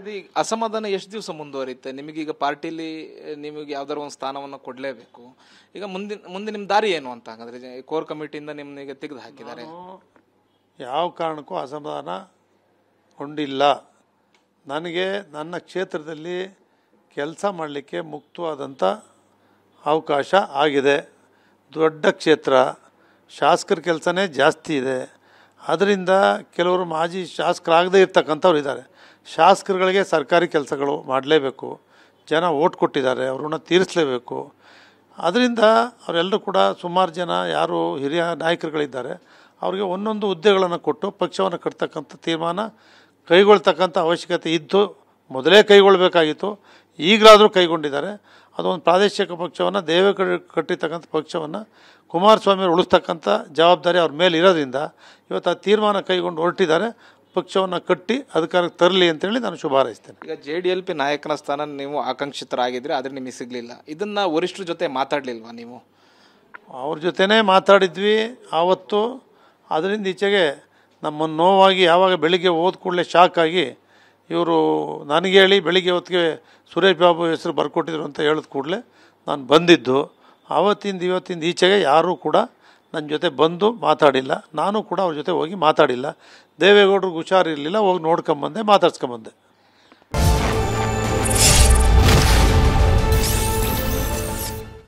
ಇದು ಅಸಮಾಧಾನ ಎಷ್ಟು ದಿವಸ ಮುಂದುವರಿಯುತ್ತೆ? ನಿಮಗೀಗ ಪಾರ್ಟಿಲಿ ನಿಮಗೆ ಯಾವ್ದಾರು ಒಂದು ಸ್ಥಾನವನ್ನು ಕೊಡಲೇಬೇಕು. ಈಗ ಮುಂದೆ ನಿಮ್ಮ ದಾರಿ ಏನು ಅಂತ ಹಾಗಾದ್ರೆ? ಕೋರ್ ಕಮಿಟಿಯಿಂದ ನಿಮ್ಮನಿಗೆ ತೆಗೆದು ಹಾಕಿದ್ದಾರೆ. ಯಾವ ಕಾರಣಕ್ಕೂ ಅಸಮಾಧಾನ ಗೊಂಡಿಲ್ಲ. ನನಗೆ ನನ್ನ ಕ್ಷೇತ್ರದಲ್ಲಿ ಕೆಲಸ ಮಾಡಲಿಕ್ಕೆ ಮುಕ್ತವಾದಂಥ ಅವಕಾಶ ಆಗಿದೆ. ದೊಡ್ಡ ಕ್ಷೇತ್ರ, ಶಾಸಕರ ಕೆಲಸನೇ ಜಾಸ್ತಿ ಇದೆ. ಅದರಿಂದ ಕೆಲವರು ಮಾಜಿ ಶಾಸಕರಾಗದೇ ಇರ್ತಕ್ಕಂಥವ್ರು ಇದ್ದಾರೆ. ಶಾಸಕರುಗಳಿಗೆ ಸರ್ಕಾರಿ ಕೆಲಸಗಳು ಮಾಡಲೇಬೇಕು. ಜನ ಓಟ್ ಕೊಟ್ಟಿದ್ದಾರೆ, ಅವ್ರನ್ನ ತೀರಿಸಲೇಬೇಕು. ಅದರಿಂದ ಅವರೆಲ್ಲರೂ ಕೂಡ ಸುಮಾರು ಜನ ಯಾರು ಹಿರಿಯ ನಾಯಕರುಗಳಿದ್ದಾರೆ ಅವರಿಗೆ ಒಂದೊಂದು ಹುದ್ದೆಗಳನ್ನು ಕೊಟ್ಟು ಪಕ್ಷವನ್ನು ಕಟ್ತಕ್ಕಂಥ ತೀರ್ಮಾನ ಕೈಗೊಳ್ತಕ್ಕಂಥ ಅವಶ್ಯಕತೆ ಇದ್ದು ಮೊದಲೇ ಕೈಗೊಳ್ಳಬೇಕಾಗಿತ್ತು. ಈಗಲಾದರೂ ಕೈಗೊಂಡಿದ್ದಾರೆ. ಅದೊಂದು ಪ್ರಾದೇಶಿಕ ಪಕ್ಷವನ್ನು ದೇವೇಗೌಡರು ಕಟ್ಟಿರ್ತಕ್ಕಂಥ ಪಕ್ಷವನ್ನು ಕುಮಾರಸ್ವಾಮಿಯವರು ಉಳಿಸ್ತಕ್ಕಂಥ ಜವಾಬ್ದಾರಿ ಅವ್ರ ಮೇಲೆ ಇರೋದ್ರಿಂದ ಇವತ್ತು ಆ ತೀರ್ಮಾನ ಕೈಗೊಂಡು ಹೊರಟಿದ್ದಾರೆ. ಪಕ್ಷವನ್ನು ಕಟ್ಟಿ ಅಧಿಕಾರಕ್ಕೆ ತರಲಿ ಅಂತೇಳಿ ನಾನು ಶುಭ ಹಾರೈಸ್ತೇನೆ. ಈಗ JDLP ನಾಯಕನ ಸ್ಥಾನ ನೀವು ಆಕಾಂಕ್ಷಿತರಾಗಿದ್ದರೆ, ಆದರೆ ನಿಮಗೆ ಸಿಗಲಿಲ್ಲ. ಇದನ್ನು ವರಿಷ್ಠರ ಜೊತೆ ಮಾತಾಡಲಿಲ್ವಾ ನೀವು? ಅವ್ರ ಜೊತೆನೇ ಮಾತಾಡಿದ್ವಿ ಆವತ್ತು. ಅದರಿಂದ ಈಚೆಗೆ ನಮ್ಮನ್ನು ನೋವಾಗಿ ಯಾವಾಗ ಬೆಳಿಗ್ಗೆ ಹೋದ ಕೂಡಲೇ ಶಾಕ್ ಆಗಿ ಇವರು ನನಗೆ ಹೇಳಿ ಬೆಳಿಗ್ಗೆ ಹೊತ್ತಿಗೆ ಸುರೇಶ್ ಬಾಬು ಹೆಸರು ಬರ್ಕೊಟ್ಟಿದ್ರು ಅಂತ ಹೇಳಿದ ಕೂಡಲೇ ನಾನು ಬಂದಿದ್ದು. ಆವತ್ತಿಂದ ಇವತ್ತಿಂದ ಈಚೆಗೆ ಯಾರೂ ಕೂಡ ನನ್ನ ಜೊತೆ ಬಂದು ಮಾತಾಡಿಲ್ಲ. ನಾನು ಕೂಡ ಅವ್ರ ಜೊತೆ ಹೋಗಿ ಮಾತಾಡಿಲ್ಲ. ದೇವೇಗೌಡರಿಗೆ ಹುಷಾರಿರಲಿಲ್ಲ, ಹೋಗಿ ನೋಡ್ಕೊಂಬಂದೆ, ಮಾತಾಡ್ಸ್ಕೊಂಬಂದೆ.